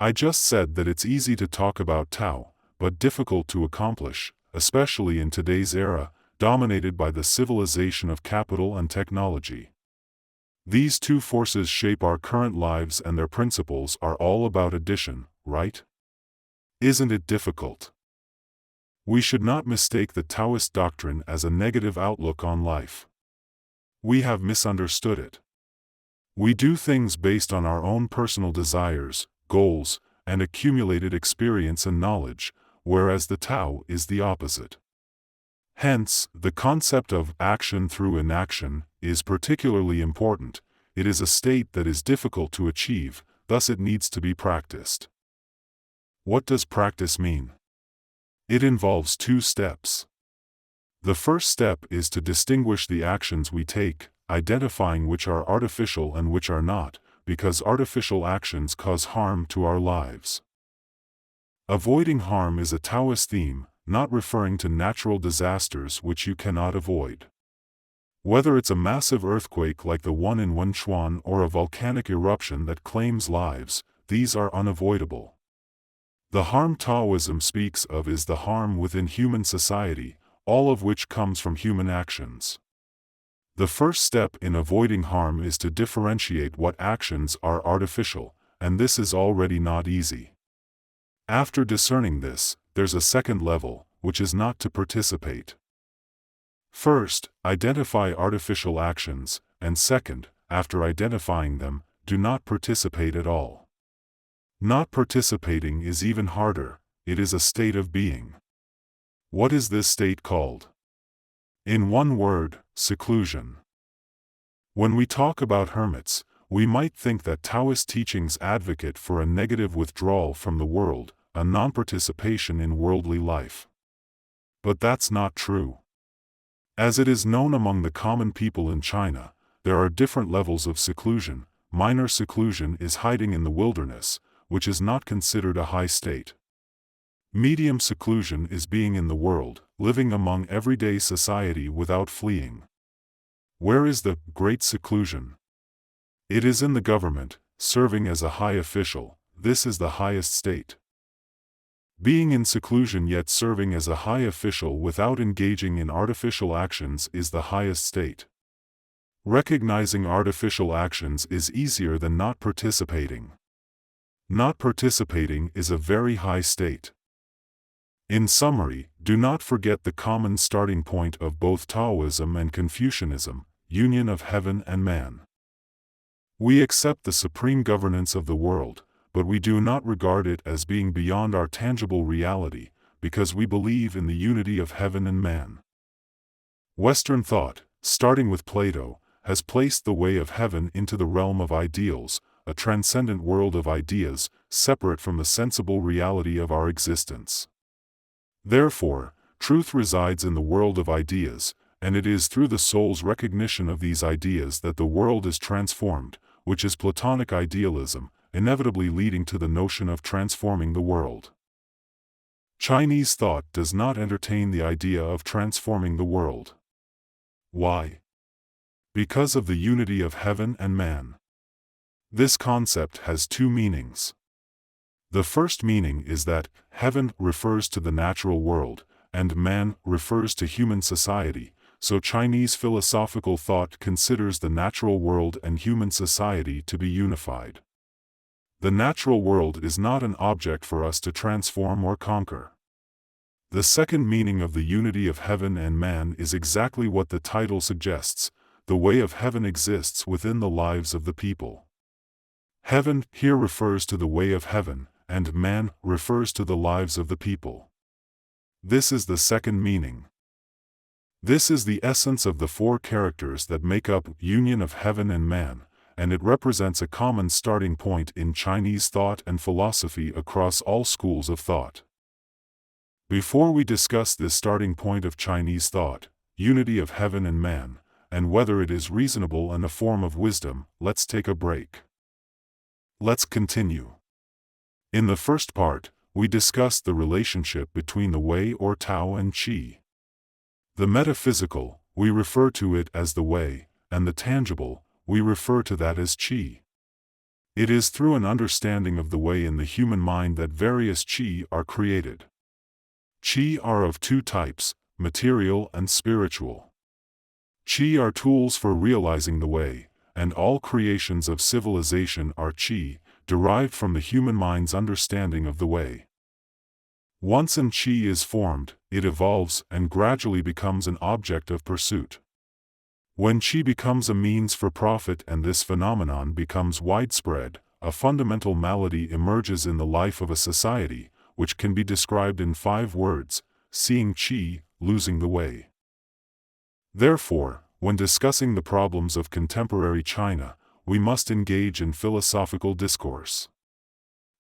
I just said that it's easy to talk about Tao, but difficult to accomplish, especially in today's era, dominated by the civilization of capital and technology. These two forces shape our current lives, and their principles are all about addition, right? Isn't it difficult? We should not mistake the Taoist doctrine as a negative outlook on life. We have misunderstood it. We do things based on our own personal desires, goals, and accumulated experience and knowledge, whereas the Tao is the opposite. Hence, the concept of action through inaction is particularly important. It is a state that is difficult to achieve, thus it needs to be practiced. What does practice mean? It involves two steps. The first step is to distinguish the actions we take, identifying which are artificial and which are not, because artificial actions cause harm to our lives. Avoiding harm is a Taoist theme, not referring to natural disasters which you cannot avoid. Whether it's a massive earthquake like the one in Wenchuan or a volcanic eruption that claims lives, these are unavoidable. The harm Taoism speaks of is the harm within human society, all of which comes from human actions. The first step in avoiding harm is to differentiate what actions are artificial, and this is already not easy. After discerning this, there's a second level, which is not to participate. First, identify artificial actions, and second, after identifying them, do not participate at all. Not participating is even harder. It is a state of being. What is this state called? In one word, seclusion. When we talk about hermits, we might think that Taoist teachings advocate for a negative withdrawal from the world, a non-participation in worldly life. But that's not true. As it is known among the common people in China, there are different levels of seclusion. Minor seclusion is hiding in the wilderness, which is not considered a high state. Medium seclusion is being in the world, living among everyday society without fleeing. Where is the great seclusion? It is in the government, serving as a high official. This is the highest state. Being in seclusion yet serving as a high official without engaging in artificial actions is the highest state. Recognizing artificial actions is easier than not participating. Not participating is a very high state. In summary, do not forget the common starting point of both Taoism and Confucianism, union of heaven and man. We accept the supreme governance of the world, but we do not regard it as being beyond our tangible reality, because we believe in the unity of heaven and man. Western thought, starting with Plato, has placed the way of heaven into the realm of ideals, a transcendent world of ideas, separate from the sensible reality of our existence. Therefore, truth resides in the world of ideas, and it is through the soul's recognition of these ideas that the world is transformed, which is Platonic idealism, inevitably leading to the notion of transforming the world. Chinese thought does not entertain the idea of transforming the world. Why? Because of the unity of heaven and man. This concept has two meanings. The first meaning is that heaven refers to the natural world, and man refers to human society, so Chinese philosophical thought considers the natural world and human society to be unified. The natural world is not an object for us to transform or conquer. The second meaning of the unity of heaven and man is exactly what the title suggests. The way of heaven exists within the lives of the people. Heaven here refers to the way of heaven, and man refers to the lives of the people. This is the second meaning. This is the essence of the four characters that make up union of heaven and man, and it represents a common starting point in Chinese thought and philosophy across all schools of thought. Before we discuss this starting point of Chinese thought, unity of heaven and man, and whether it is reasonable and a form of wisdom, let's take a break. Let's continue. In the first part, we discussed the relationship between the Wei or Tao and Qi. The metaphysical, we refer to it as the Wei, and the tangible, we refer to that as Qi. It is through an understanding of the way in the human mind that various qi are created. Qi are of two types, material and spiritual. Qi are tools for realizing the way, and all creations of civilization are qi, derived from the human mind's understanding of the way. Once an qi is formed, it evolves and gradually becomes an object of pursuit. When qi becomes a means for profit and this phenomenon becomes widespread, a fundamental malady emerges in the life of a society, which can be described in 5 words: seeing qi, losing the way. Therefore, when discussing the problems of contemporary China, we must engage in philosophical discourse.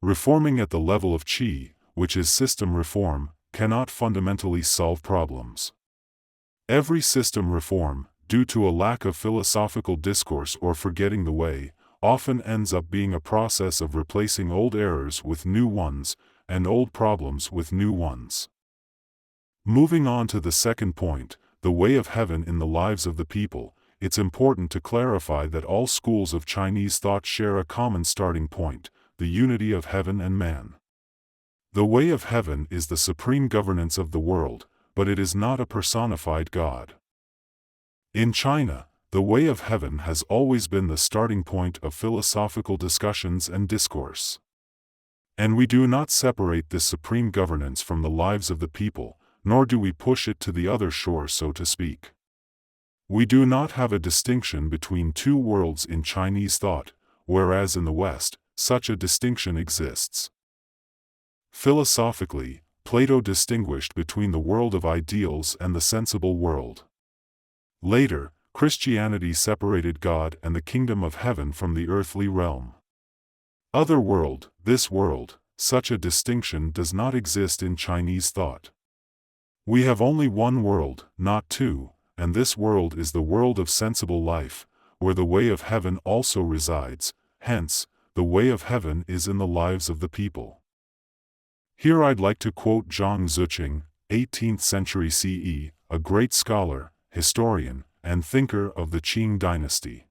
Reforming at the level of qi, which is system reform, cannot fundamentally solve problems. Every system reform, due to a lack of philosophical discourse or forgetting the way, often ends up being a process of replacing old errors with new ones, and old problems with new ones. Moving on to the second point, the way of heaven in the lives of the people, it's important to clarify that all schools of Chinese thought share a common starting point: the unity of heaven and man. The way of heaven is the supreme governance of the world, but it is not a personified God. In China, the way of heaven has always been the starting point of philosophical discussions and discourse. And we do not separate this supreme governance from the lives of the people, nor do we push it to the other shore, so to speak. We do not have a distinction between two worlds in Chinese thought, whereas in the West, such a distinction exists. Philosophically, Plato distinguished between the world of ideals and the sensible world. Later, Christianity separated God and the kingdom of heaven from the earthly realm. Other world, this world, such a distinction does not exist in Chinese thought. We have only one world, not two, and this world is the world of sensible life, where the way of heaven also resides. Hence, the way of heaven is in the lives of the people. Here I'd like to quote Zhang Xuecheng, 18th century CE, a great scholar, historian, and thinker of the Qing dynasty.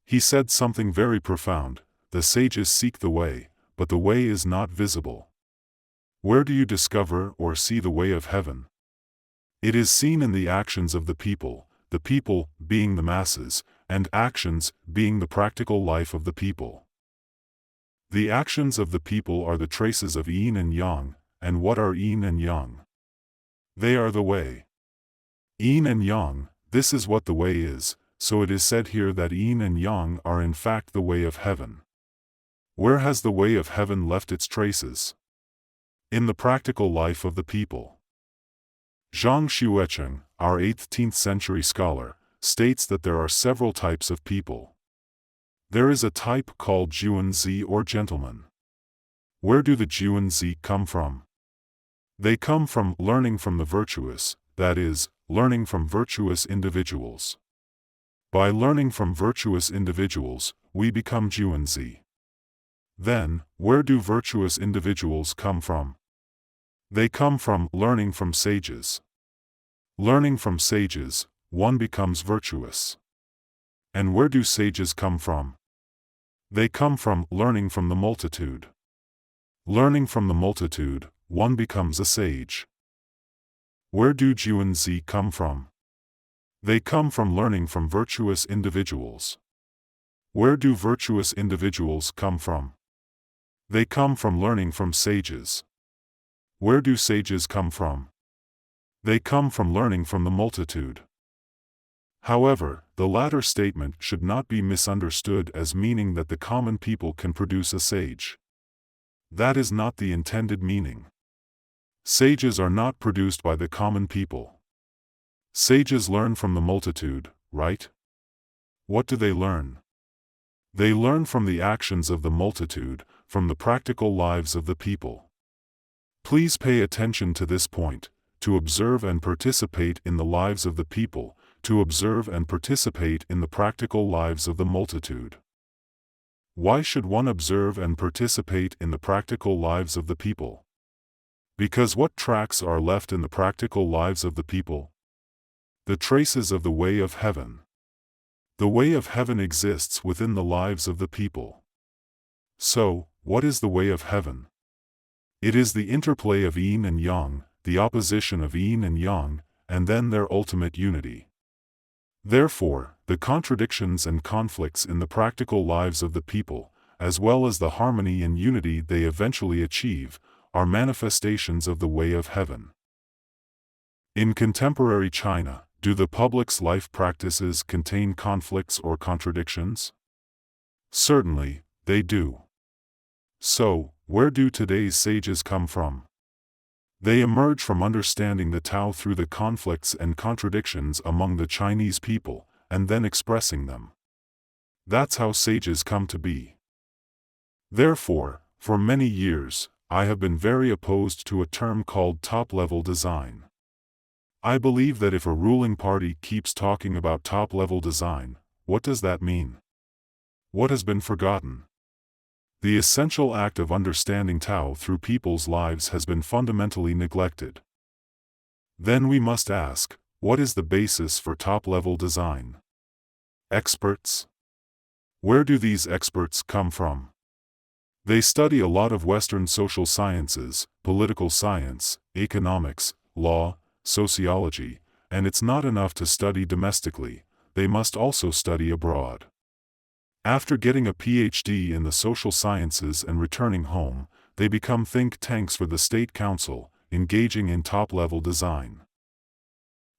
He said something very profound: the sages seek the way, but the way is not visible. Where do you discover or see the way of heaven? It is seen in the actions of the people being the masses, and actions being the practical life of the people. The actions of the people are the traces of yin and yang, and what are yin and yang? They are the way. Yin and yang, this is what the way is, so it is said here that yin and yang are in fact the way of heaven. Where has the way of heaven left its traces? In the practical life of the people. Zhang Xuecheng, our 18th century scholar, states that there are several types of people. There is a type called Juanzi or gentlemen. Where do the Juanzi come from? They come from learning from the virtuous, that is, learning from virtuous individuals. By learning from virtuous individuals, we become Juanzi. Then, where do virtuous individuals come from? They come from learning from sages. Learning from sages, one becomes virtuous. And where do sages come from? They come from learning from the multitude. Learning from the multitude, one becomes a sage. Where do Juanzi come from? They come from learning from virtuous individuals. Where do virtuous individuals come from? They come from learning from sages. Where do sages come from? They come from learning from the multitude. However, the latter statement should not be misunderstood as meaning that the common people can produce a sage. That is not the intended meaning. Sages are not produced by the common people. Sages learn from the multitude, right? What do they learn? They learn from the actions of the multitude, from the practical lives of the people. Please pay attention to this point: to observe and participate in the lives of the people, to observe and participate in the practical lives of the multitude. Why should one observe and participate in the practical lives of the people? Because what tracks are left in the practical lives of the people? The traces of the way of heaven. The way of heaven exists within the lives of the people. So, what is the way of heaven? It is the interplay of yin and yang, the opposition of yin and yang, and then their ultimate unity. Therefore, the contradictions and conflicts in the practical lives of the people, as well as the harmony and unity they eventually achieve, are manifestations of the way of heaven. In contemporary China, do the public's life practices contain conflicts or contradictions? Certainly, they do. So, where do today's sages come from? They emerge from understanding the Tao through the conflicts and contradictions among the Chinese people, and then expressing them. That's how sages come to be. Therefore, for many years, I have been very opposed to a term called top-level design. I believe that if a ruling party keeps talking about top-level design, what does that mean? What has been forgotten? The essential act of understanding Tao through people's lives has been fundamentally neglected. Then we must ask, what is the basis for top-level design? Experts? Where do these experts come from? They study a lot of Western social sciences, political science, economics, law, sociology, and it's not enough to study domestically, they must also study abroad. After getting a PhD in the social sciences and returning home, they become think tanks for the State Council, engaging in top-level design.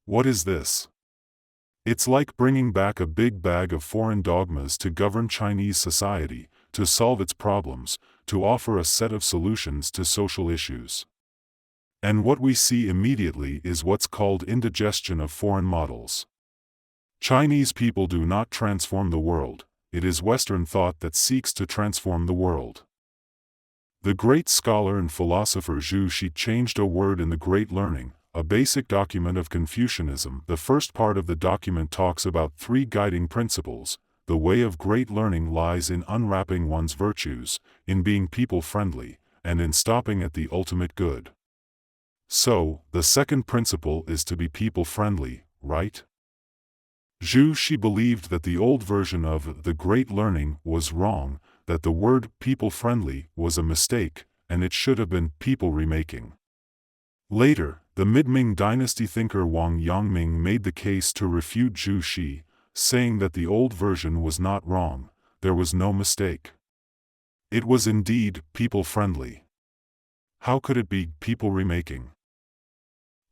What is this? It's like bringing back a big bag of foreign dogmas to govern Chinese society, to solve its problems, to offer a set of solutions to social issues. And what we see immediately is what's called indigestion of foreign models. Chinese people do not transform the world. It is Western thought that seeks to transform the world. The great scholar and philosopher Zhang Xuecheng changed a word in the Great Learning, a basic document of Confucianism. The first part of the document talks about 3 guiding principles. The way of great learning lies in unwrapping one's virtues, in being people-friendly, and in stopping at the ultimate good. So, the second principle is to be people-friendly, right? Zhang Xuecheng believed that the old version of the Great Learning was wrong, that the word people-friendly was a mistake, and it should have been people-remaking. Later, the mid-Ming dynasty thinker Wang Yongming made the case to refute Zhang Xuecheng, saying that the old version was not wrong, there was no mistake. It was indeed people-friendly. How could it be people-remaking?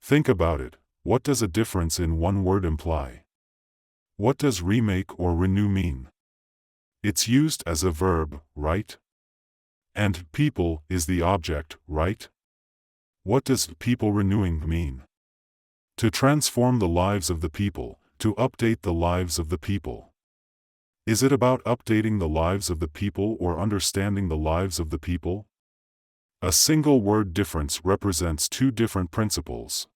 Think about it, what does a difference in one word imply? What does remake or renew mean? It's used as a verb, right? And people is the object, right? What does people renewing mean? To transform the lives of the people, to update the lives of the people. Is it about updating the lives of the people or understanding the lives of the people? A single word difference represents 2 different principles.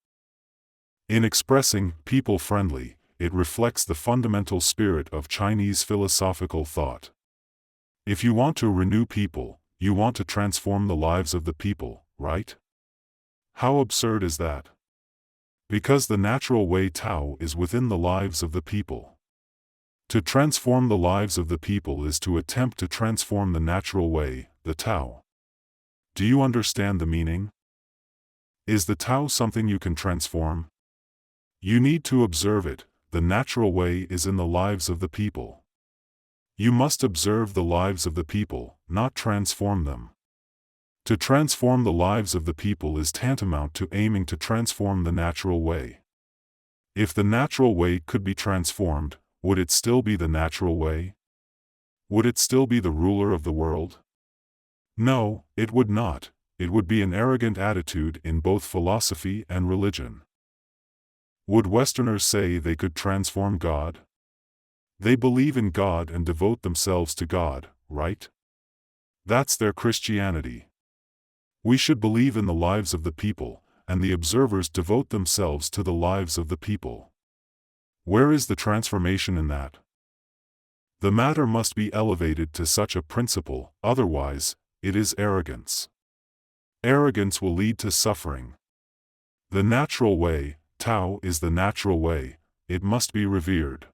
In expressing people-friendly, it reflects the fundamental spirit of Chinese philosophical thought. If you want to renew people, you want to transform the lives of the people, right? How absurd is that? Because the natural way Tao is within the lives of the people. To transform the lives of the people is to attempt to transform the natural way, the Tao. Do you understand the meaning? Is the Tao something you can transform? You need to observe it. The natural way is in the lives of the people. You must observe the lives of the people, not transform them. To transform the lives of the people is tantamount to aiming to transform the natural way. If the natural way could be transformed, would it still be the natural way? Would it still be the ruler of the world? No, it would not. It would be an arrogant attitude in both philosophy and religion. Would Westerners say they could transform God? They believe in God and devote themselves to God, right? That's their Christianity. We should believe in the lives of the people, and the observers devote themselves to the lives of the people. Where is the transformation in that? The matter must be elevated to such a principle, otherwise, it is arrogance. Arrogance will lead to suffering. The natural way, Tao is the natural way, it must be revered.